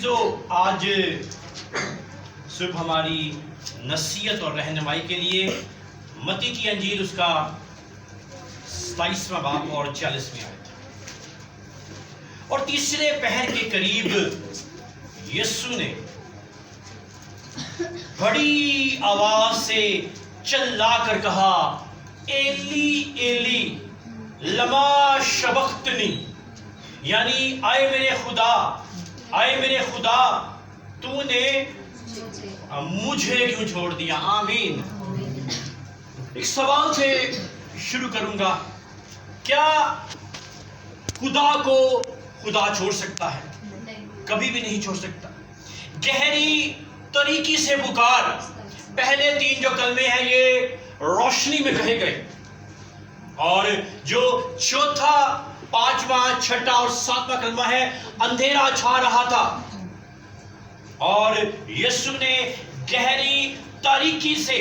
عزیزو، آج صبح ہماری نصیحت اور رہنمائی کے لیے متی کی انجیل اس کا 27واں باب اور 40ویں آیت، اور تیسرے پہر کے قریب یسوع نے بڑی آواز سے چلا کر کہا، ایلی ایلی لما شبختنی، یعنی آئے میرے خدا، آئے میرے خدا، تو نے مجھے کیوں چھوڑ دیا؟ آمین۔ ایک سوال سے شروع کروں گا، کیا خدا کو خدا چھوڑ سکتا ہے؟ کبھی بھی نہیں چھوڑ سکتا۔ گہری طریقے سے پکار، پہلے 3 جو کلمے ہیں یہ روشنی میں کہے گئے، اور جو چوتھا، 5واں، 6واں اور 7واں کلمہ ہے اندھیرا چھا رہا تھا، اور یسوع نے گہری تاریکی سے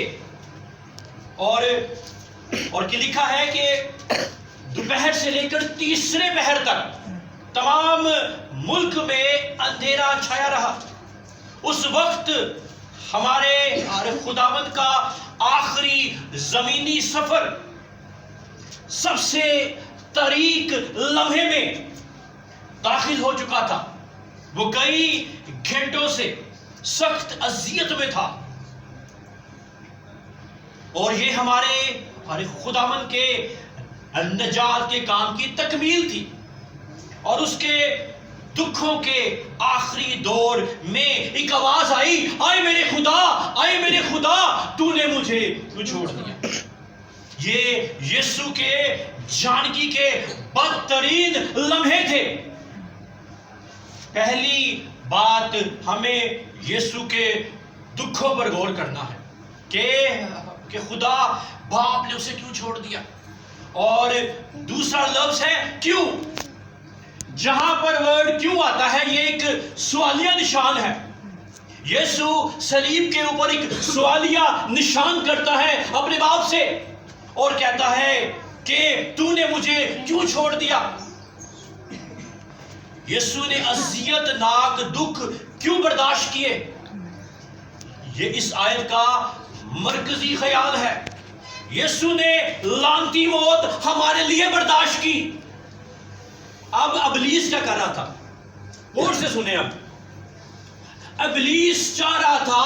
اور کہ لکھا ہے کہ دوپہر سے لے کر تیسرے پہر تک تمام ملک میں اندھیرا چھایا رہا۔ اس وقت ہمارے خداوند کا آخری زمینی سفر سب سے تاریک لمحے میں داخل ہو چکا تھا۔ وہ کئی گھنٹوں سے سخت اذیت میں تھا، اور یہ ہمارے خداوند کے نجات کے کام کی تکمیل تھی، اور اس کے دکھوں کے آخری دور میں ایک آواز آئی، آئے میرے خدا، آئے میرے خدا، تو نے مجھے کیوں چھوڑ دیا؟ یہ یسوع کے جانکی کے بدترین لمحے تھے۔ پہلی بات ہمیں یسوع کے دکھوں پر غور کرنا ہے کہ خدا باپ نے اسے کیوں چھوڑ دیا، اور دوسرا لفظ ہے کیوں۔ جہاں پر ورڈ کیوں آتا ہے یہ ایک سوالیہ نشان ہے۔ یسوع صلیب کے اوپر ایک سوالیہ نشان کرتا ہے اپنے باپ سے، اور کہتا ہے کہ تو نے مجھے کیوں چھوڑ دیا؟ یسوع نے اذیت ناک دکھ کیوں برداشت کیے؟ یہ اس آیت کا مرکزی خیال ہے۔ یسوع نے لعنتی موت ہمارے لیے برداشت کی۔ اب ابلیس کیا کر رہا تھا؟ غور سے سنیں۔ اب ابلیس چاہ رہا تھا،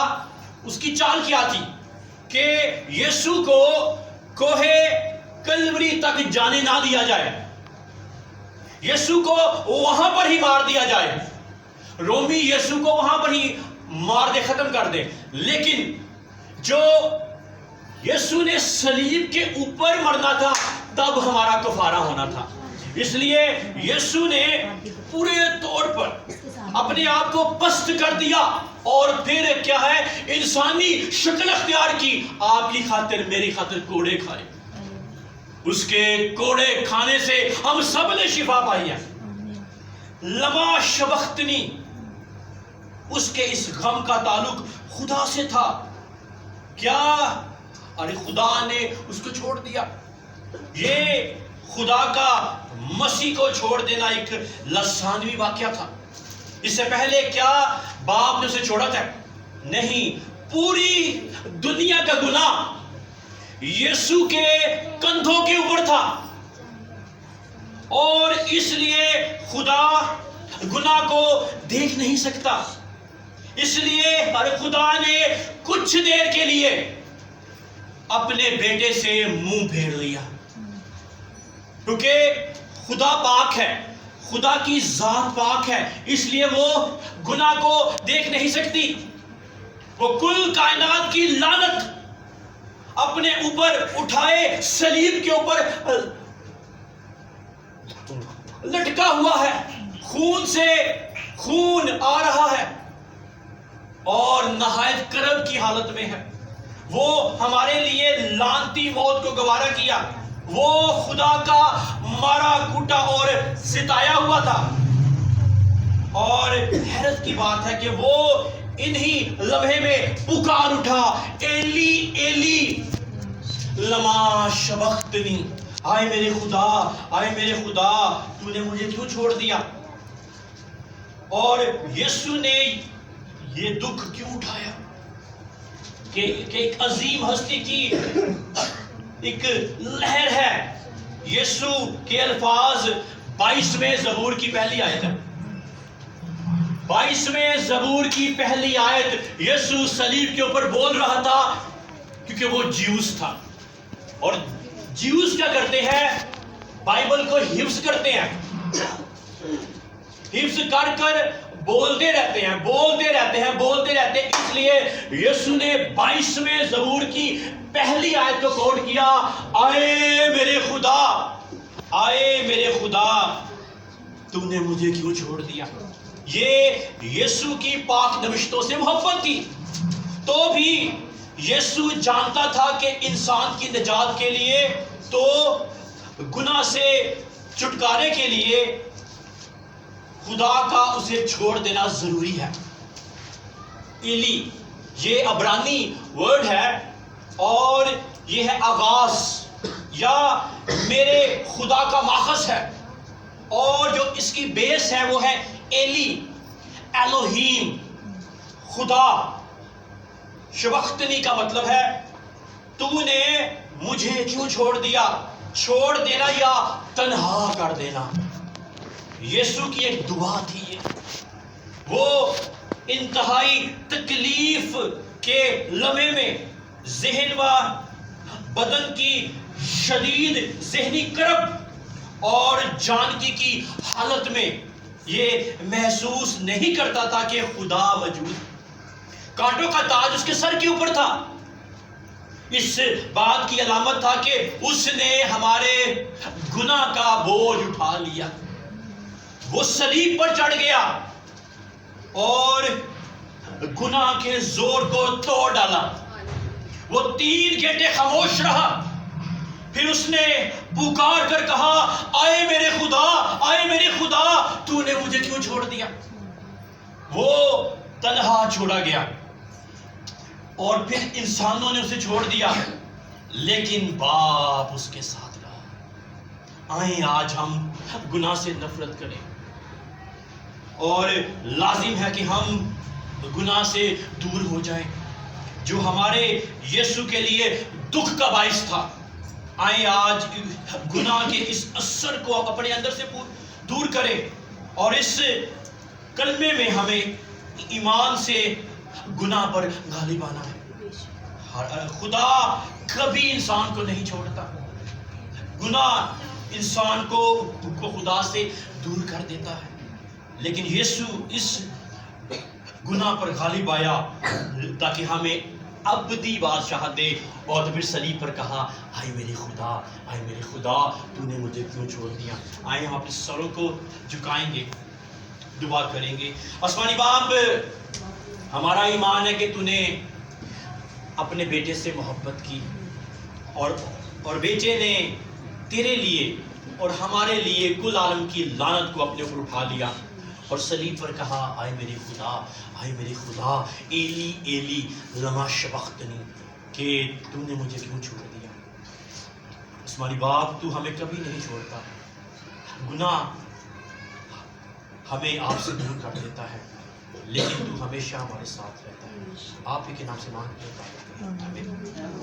اس کی چال کیا تھی کہ یسوع کو کوہ کلوری تک جانے نہ دیا جائے، یسوع کو وہاں پر ہی مار دیا جائے، رومی یسوع کو وہاں پر ہی مار دے، ختم کر دے۔ لیکن جو یسوع نے صلیب کے اوپر مرنا تھا تب ہمارا کفارہ ہونا تھا، اس لیے یسوع نے پورے طور پر اپنے آپ کو پست کر دیا، اور پھر کیا ہے، انسانی شکل اختیار کی، آپ کی خاطر میری خاطر کوڑے کھائے۔ اس کے کوڑے کھانے سے ہم سب نے شفا پائی ہے۔ لما شبختنی، اس کے اس غم کا تعلق خدا سے تھا۔ کیا ارے خدا نے اس کو چھوڑ دیا؟ یہ خدا کا مسیح کو چھوڑ دینا ایک لسانوی واقعہ تھا۔ اس سے پہلے کیا باپ نے اسے چھوڑا تھا؟ نہیں، پوری دنیا کا گناہ یسوع کے کندھوں کے اوپر تھا، اور اس لیے خدا گناہ کو دیکھ نہیں سکتا۔ اس لیے خدا نے کچھ دیر کے لیے اپنے بیٹے سے منہ پھیر لیا، کیونکہ خدا پاک ہے، خدا کی ذات پاک ہے، اس لیے وہ گناہ کو دیکھ نہیں سکتی۔ وہ کل کائنات کی لعنت اپنے اوپر اٹھائے، صلیب کے اوپر لٹکا ہوا ہے، خون سے خون آ رہا ہے، اور نہایت کرب کی حالت میں ہے۔ وہ ہمارے لیے لعنتی موت کو گوارا کیا، وہ خدا کا مارا کوٹا اور ستایا ہوا تھا، اور حیرت کی بات ہے کہ وہ انہی لمحے میں پکار اٹھا، ایلی ایلی لما شبختنی، آئے میرے خدا، آئے میرے خدا، تو نے مجھے کیوں چھوڑ دیا؟ اور یسوع نے یہ دکھ کیوں اٹھایا کہ ایک عظیم ہستی کی ایک لہر ہے. یسوع کے الفاظ 22ویں زبور کی پہلی آیت ہے. 22ویں زبور کی پہلی آیت یسوع صلیب کے اوپر بول رہا تھا کیونکہ وہ جیوس تھا. اور جیوس کیا کرتے ہیں؟ بائبل کو حفظ کرتے ہیں. حفظ کر بولتے رہتے ہیں. اس لیے یسوع نے 22ویں زبور کی پہلی آیت کو کوٹ کیا، آئے میرے خدا تو نے مجھے کیوں چھوڑ دیا. یہ یسوع کی پاک نوشتوں سے محبت تھی. تو بھی یسوع جانتا تھا کہ انسان کی نجات کے لیے تو گناہ سے چھٹکارے کے لیے خدا کا اسے چھوڑ دینا ضروری ہے. ایلی یہ عبرانی ورڈ ہے اور یہ ہے آغاز یا میرے خدا کا ماخذ ہے، اور جو اس کی بیس ہے وہ ہے ایلی، الوہیم، خدا. شبختنی کا مطلب ہے تو نے مجھے کیوں چھوڑ دیا. چھوڑ دینا یا تنہا کر دینا. یسوع کی ایک دعا تھی یہ. وہ انتہائی تکلیف کے لمحے میں ذہن و بدن کی شدید ذہنی کرب اور جانکی کی حالت میں یہ محسوس نہیں کرتا تھا کہ خدا موجود. کانٹوں کا تاج اس کے سر کے اوپر تھا. اس بات کی علامت تھا کہ اس نے ہمارے گناہ کا بوجھ اٹھا لیا. وہ صلیب پر چڑھ گیا اور گناہ کے زور کو توڑ ڈالا. وہ 3 گھنٹے خاموش رہا. پھر اس نے پکار کر کہا، آئے میرے خدا تو نے مجھے کیوں چھوڑ دیا. وہ تنہا چھوڑا گیا اور پھر انسانوں نے اسے چھوڑ دیا، لیکن باپ اس کے ساتھ رہا. آئیں آج ہم گناہ سے نفرت کریں اور لازم ہے کہ ہم گناہ سے دور ہو جائیں جو ہمارے یسوع کے لیے دکھ کا باعث تھا. آئیں آج گناہ کے اس اثر کو اپنے اندر سے دور کریں اور اس کلمے میں ہمیں ایمان سے گناہ پر غالب آنا ہے. خدا کبھی انسان کو نہیں چھوڑتا. گناہ انسان کو خدا سے دور کر دیتا ہے، لیکن یسوع اس گناہ پر غالب آیا تاکہ ہمیں ابدی بادشاہت دے. اور پھر صلیب پر کہا، آئے میرے خدا تو نے مجھے کیوں چھوڑ دیا. آئے ہم اپنے سروں کو جھکائیں گے، دعا کریں گے. آسمانی باپ، ہمارا ایمان ہے کہ تو نے اپنے بیٹے سے محبت کی اور بیٹے نے تیرے لیے اور ہمارے لیے کل عالم کی لعنت کو اپنے اوپر اٹھا لیا اور صلیب پر کہا، آئے میرے خدا ایلی ایلی لما شبختنی، کہ تو نے مجھے کیوں چھوڑ دیا. آسمانی باپ، تو ہمیں کبھی نہیں چھوڑتا. گناہ ہمیں آپ سے دور کر دیتا ہے، لیکن تو ہمیشہ ہمارے ساتھ رہتا ہے. آپ ہی کے نام سے مانگتے ہیں.